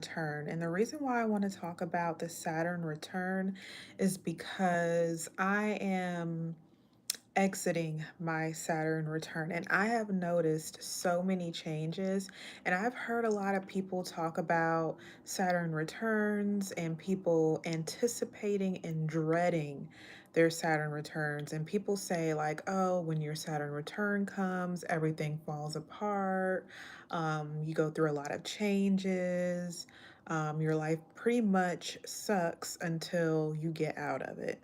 Return. And the reason why I want to talk about the Saturn return is because I am exiting my Saturn return and I have noticed so many changes. And I've heard a lot of people talk about Saturn returns and people anticipating and dreading their Saturn returns. And people say, like, oh, when your Saturn return comes, everything falls apart. You go through a lot of changes. Your life pretty much sucks until you get out of it.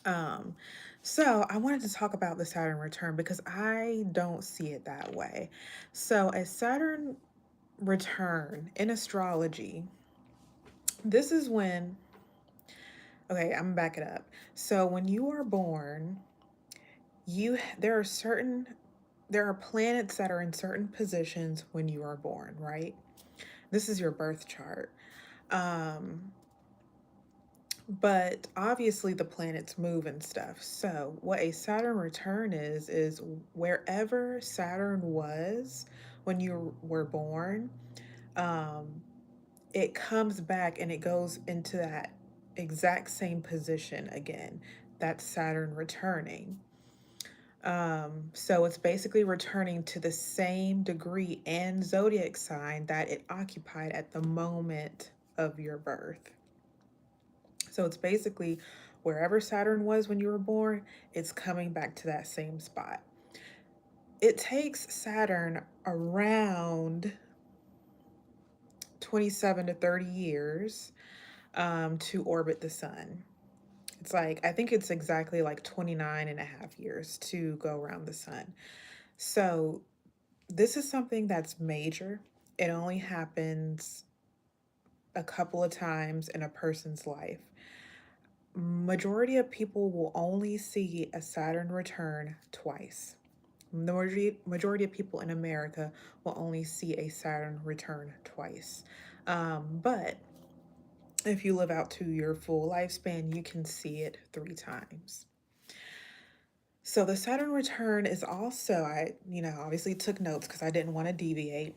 Um, so I wanted to talk about the Saturn return because I don't see it that way. So a Saturn return in astrology, this is when, okay, I'm gonna back it up. So when you are born, there are planets that are in certain positions when you are born, right? This is your birth chart. Um, But obviously the planets move and stuff. So what a Saturn return is wherever Saturn was when you were born, um, it comes back and it goes into that exact same position again. That's Saturn returning. So it's basically returning to the same degree and zodiac sign that it occupied at the moment of your birth. So it's basically wherever Saturn was when you were born, it's coming back to that same spot. It takes Saturn around 27 to 30 years to orbit the sun. It's like, I think it's exactly like 29 and a half years to go around the sun. So this is something that's major. It only happens a couple of times in a person's life. Majority of people will only see a Saturn return twice. The majority of people in America will only see a Saturn return twice. But if you live out to your full lifespan, you can see it 3 times. So the Saturn return is also, obviously took notes because I didn't want to deviate.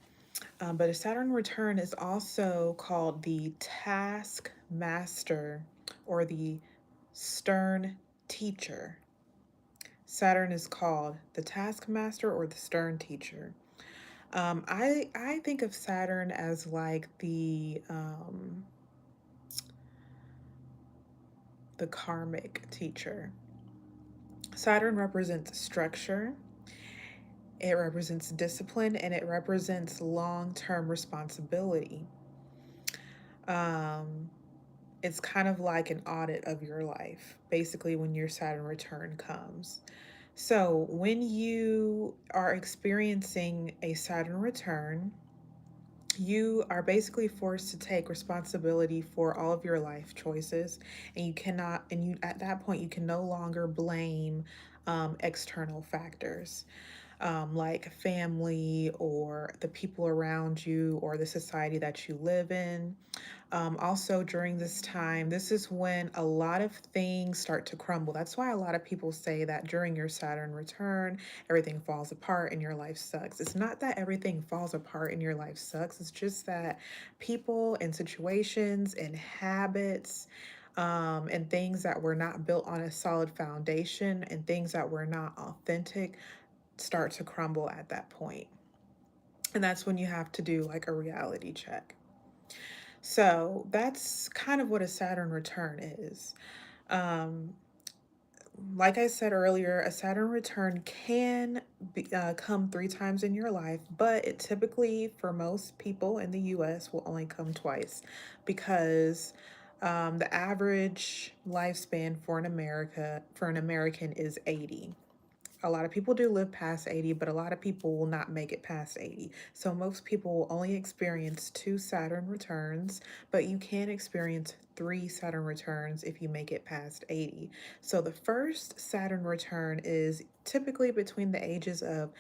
But a Saturn return is also called the task master or the stern teacher. Saturn is called the taskmaster or the stern teacher. I think of Saturn as like the karmic teacher. Saturn represents structure, it represents discipline, and it represents long-term responsibility. Um, it's kind of like an audit of your life, basically, when your Saturn return comes. So, when you are experiencing a Saturn return, you are basically forced to take responsibility for all of your life choices, and you cannot, and you at that point, you can no longer blame external factors like family or the people around you or the society that you live in. Also, during this time, this is when a lot of things start to crumble. That's why a lot of people say that during your Saturn return, everything falls apart and your life sucks. It's not that everything falls apart and your life sucks, it's just that people and situations and habits and things that were not built on a solid foundation and things that were not authentic start to crumble at that point. And that's when you have to do like a reality check. So that's kind of what a Saturn return is. Um, like I said earlier, a Saturn return can come 3 times in your life, but it typically, for most people in the US, will only come twice because the average lifespan for an American is 80. A lot of people do live past 80, but a lot of people will not make it past 80. So most people will only experience 2 Saturn returns, but you can experience 3 Saturn returns if you make it past 80. So the first Saturn return is typically between the ages of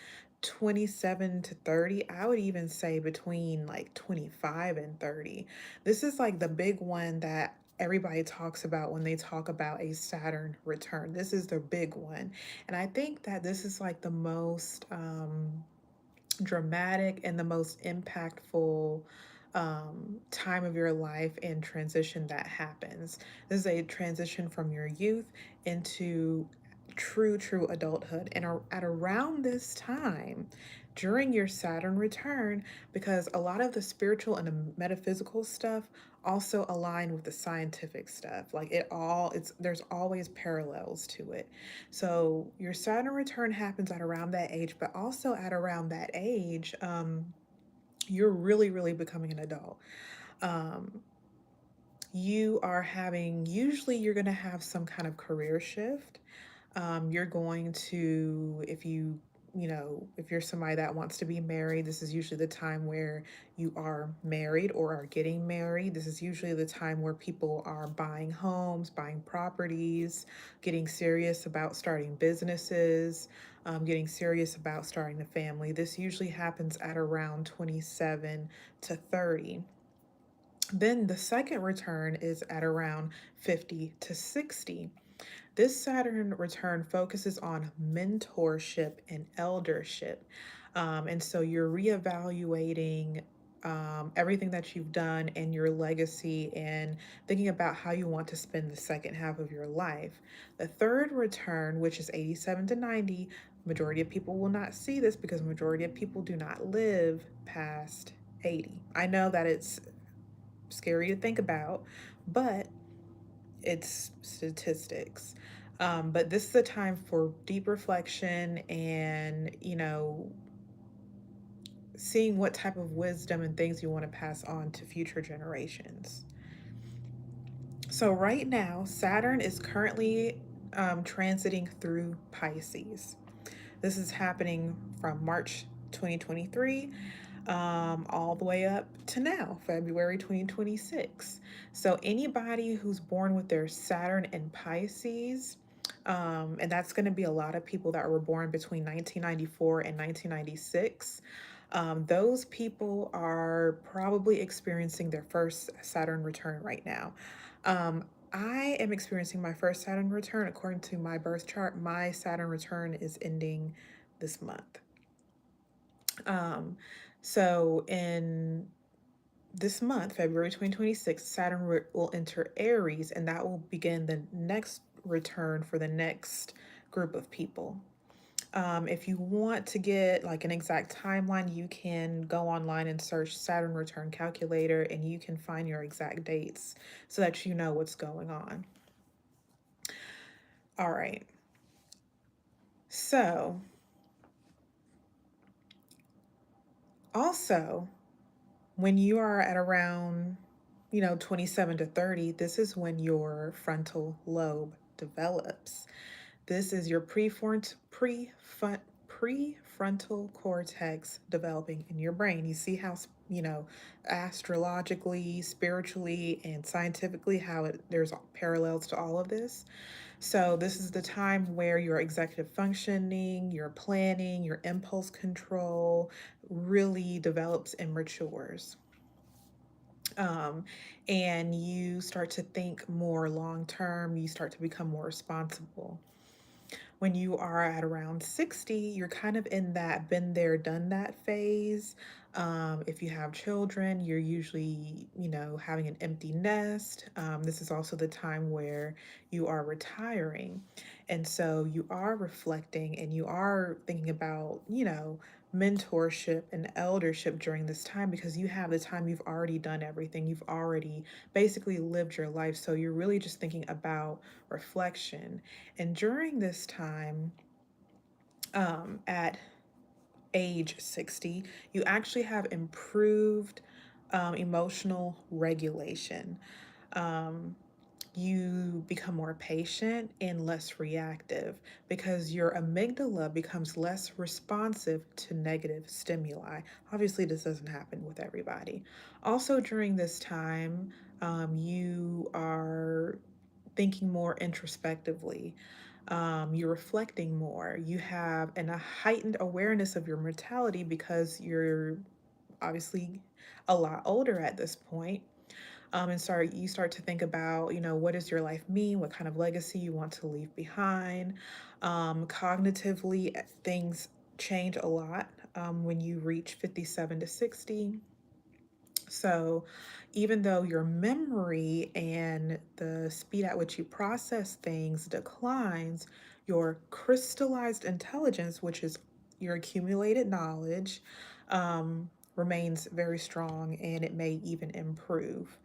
27 to 30. I would even say between like 25 and 30. This is like the big one that everybody talks about when they talk about a Saturn return. This is the big one. And I think that this is like the most dramatic and the most impactful time of your life and transition that happens. This is a transition from your youth into true adulthood. And at around this time, during your Saturn return, because a lot of the spiritual and the metaphysical stuff also align with the scientific stuff. Like it's there's always parallels to it. So your Saturn return happens at around that age, but also at around that age, you're really becoming an adult. Um, you are having, usually, you're going to have some kind of career shift. You're going to, if you're somebody that wants to be married, this is usually the time where you are married or are getting married. This is usually the time where people are buying homes, buying properties, getting serious about starting businesses, getting serious about starting a family. This usually happens at around 27 to 30. Then the second return is at around 50 to 60. This Saturn return focuses on mentorship and eldership. And so you're reevaluating everything that you've done and your legacy and thinking about how you want to spend the second half of your life. The third return, which is 87 to 90, majority of people will not see this because majority of people do not live past 80. I know that it's scary to think about, but it's statistics. But this is a time for deep reflection and, seeing what type of wisdom and things you want to pass on to future generations. So, right now, Saturn is currently transiting through Pisces. This is happening from March 2023 all the way up to now, February 2026. So anybody who's born with their Saturn in Pisces, and that's going to be a lot of people that were born between 1994 and 1996. Those people are probably experiencing their first Saturn return right now. I am experiencing my first Saturn return. According to my birth chart, my Saturn return is ending this month. Um, so in this month, February 2026, Saturn will enter Aries, and that will begin the next return for the next group of people. If you want to get like an exact timeline, you can go online and search Saturn return calculator, and you can find your exact dates so that you know what's going on. All right. So, also, when you are at around 27 to 30, this is when your frontal lobe develops. This is your prefrontal cortex developing in your brain. You see how, astrologically, spiritually, and scientifically, there's parallels to all of this. So this is the time where your executive functioning, your planning, your impulse control really develops and matures. And you start to think more long term, you start to become more responsible. When you are at around 60, you're kind of in that been there, done that phase. If you have children, you're usually, having an empty nest. This is also the time where you are retiring. And so you are reflecting and you are thinking about, mentorship and eldership during this time because you have the time, you've already done everything, you've already basically lived your life. So you're really just thinking about reflection. And during this time, at age 60, you actually have improved emotional regulation. Um, you become more patient and less reactive because your amygdala becomes less responsive to negative stimuli. Obviously, this doesn't happen with everybody. Also, during this time, you are thinking more introspectively. You're reflecting more. You have a heightened awareness of your mortality because you're obviously a lot older at this point. And you start to think about, what does your life mean? What kind of legacy you want to leave behind? Cognitively, things change a lot when you reach 57 to 60. So, even though your memory and the speed at which you process things declines, your crystallized intelligence, which is your accumulated knowledge, remains very strong and it may even improve.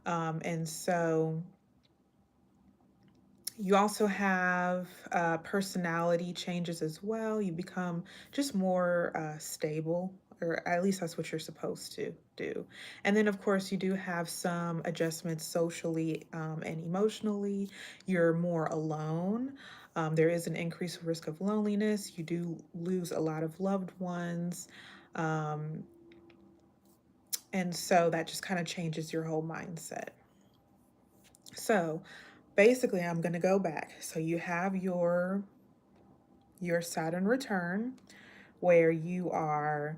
And so, you also have personality changes as well. You become just more stable, or at least that's what you're supposed to do. And then, of course, you do have some adjustments socially and emotionally. You're more alone. There is an increased risk of loneliness. You do lose a lot of loved ones. Um, and so that just kind of changes your whole mindset. So, basically, I'm going to go back. So you have your Saturn return, where you are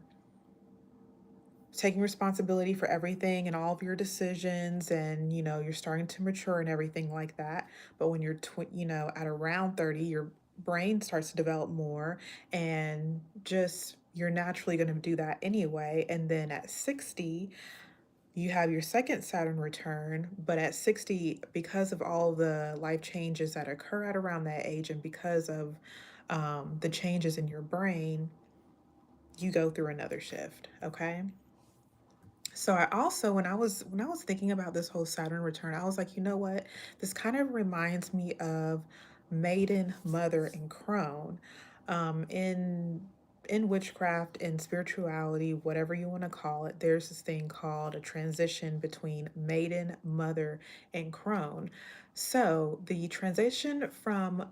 taking responsibility for everything and all of your decisions, and you're starting to mature and everything like that. But when you're at around 30, your brain starts to develop more, and just you're naturally going to do that anyway. And then at 60, you have your second Saturn return, but at 60, because of all the life changes that occur at around that age, and because of the changes in your brain, you go through another shift. Okay. So I also, when I was thinking about this whole Saturn return, I was like, you know what? This kind of reminds me of Maiden, Mother, and Crone. In witchcraft, in spirituality, whatever you want to call it, there's this thing called a transition between Maiden, Mother, and Crone. So the transition from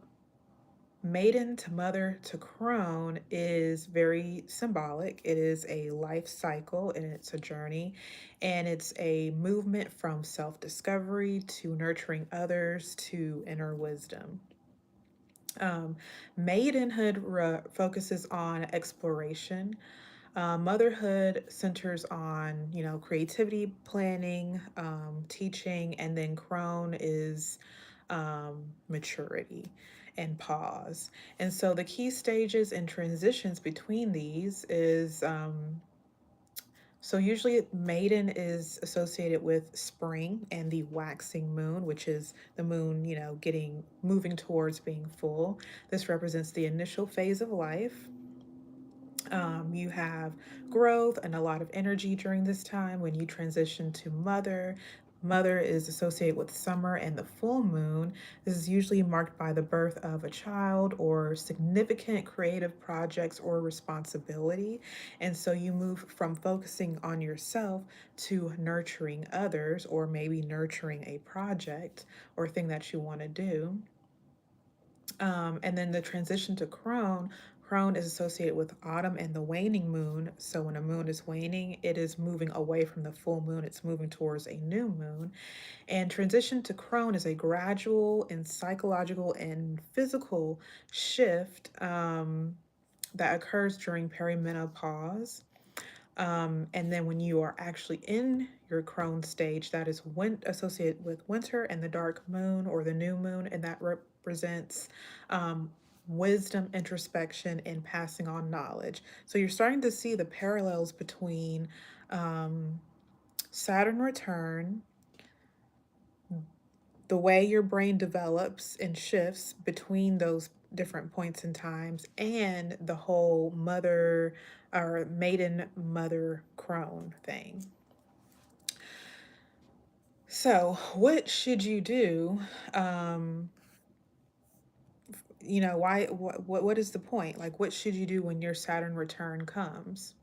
Maiden to Mother to Crone is very symbolic. It is a life cycle and it's a journey, and it's a movement from self discovery to nurturing others to inner wisdom. Um, Maidenhood focuses on exploration. Motherhood centers on, creativity, planning, teaching, and then Crone is maturity and pause. And so the key stages and transitions between these is so usually maiden is associated with spring and the waxing moon, which is the moon, getting moving towards being full. This represents the initial phase of life. You have growth and a lot of energy during this time when you transition to mother. Mother is associated with summer and the full moon. This is usually marked by the birth of a child or significant creative projects or responsibility. And so you move from focusing on yourself to nurturing others, or maybe nurturing a project or thing that you want to do. And then the transition to crone. Crone is associated with autumn and the waning moon. So when a moon is waning, it is moving away from the full moon. It's moving towards a new moon. And transition to crone is a gradual and psychological and physical shift that occurs during perimenopause. And then when you are actually in your crone stage, that is associated with winter and the dark moon or the new moon, and that represents wisdom, introspection, and passing on knowledge. So you're starting to see the parallels between um, Saturn return, the way your brain develops and shifts between those different points in times, and the whole mother or maiden mother crone thing. So what should you do? um why what is the point? Like, what should you do when your Saturn return comes?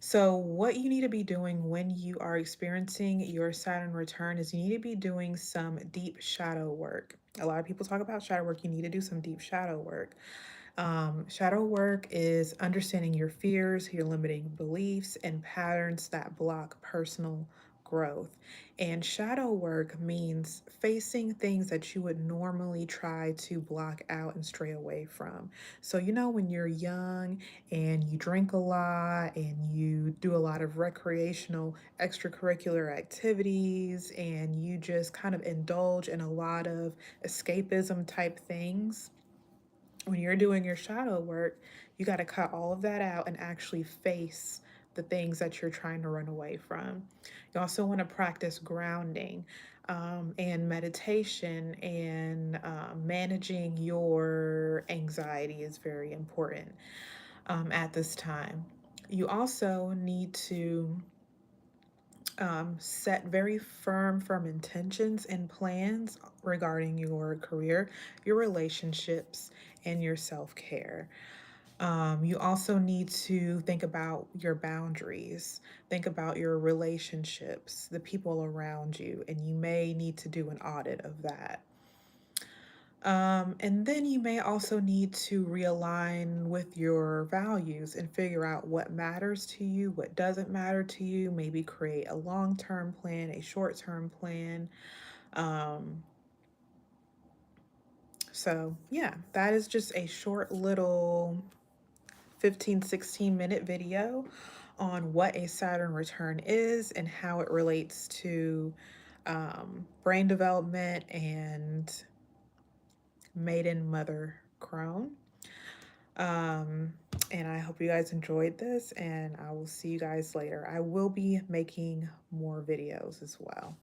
So, what you need to be doing when you are experiencing your Saturn return is you need to be doing some deep shadow work. A lot of people talk about shadow work. You need to do some deep shadow work. Shadow work is understanding your fears, your limiting beliefs, and patterns that block personal growth. And shadow work means facing things that you would normally try to block out and stray away from. So, when you're young and you drink a lot and you do a lot of recreational extracurricular activities and you just kind of indulge in a lot of escapism type things, when you're doing your shadow work, you got to cut all of that out and actually face the things that you're trying to run away from. You also want to practice grounding and meditation, and managing your anxiety is very important at this time. You also need to set very firm intentions and plans regarding your career, your relationships, and your self care. You also need to think about your boundaries, think about your relationships, the people around you, and you may need to do an audit of that. And then you may also need to realign with your values and figure out what matters to you, what doesn't matter to you, maybe create a long term plan, a short term plan. Um, so, yeah, that is just a short little 15-16 minute video on what a Saturn return is and how it relates to brain development and Maiden Mother Crone. Um, and I hope you guys enjoyed this, and I will see you guys later. I will be making more videos as well.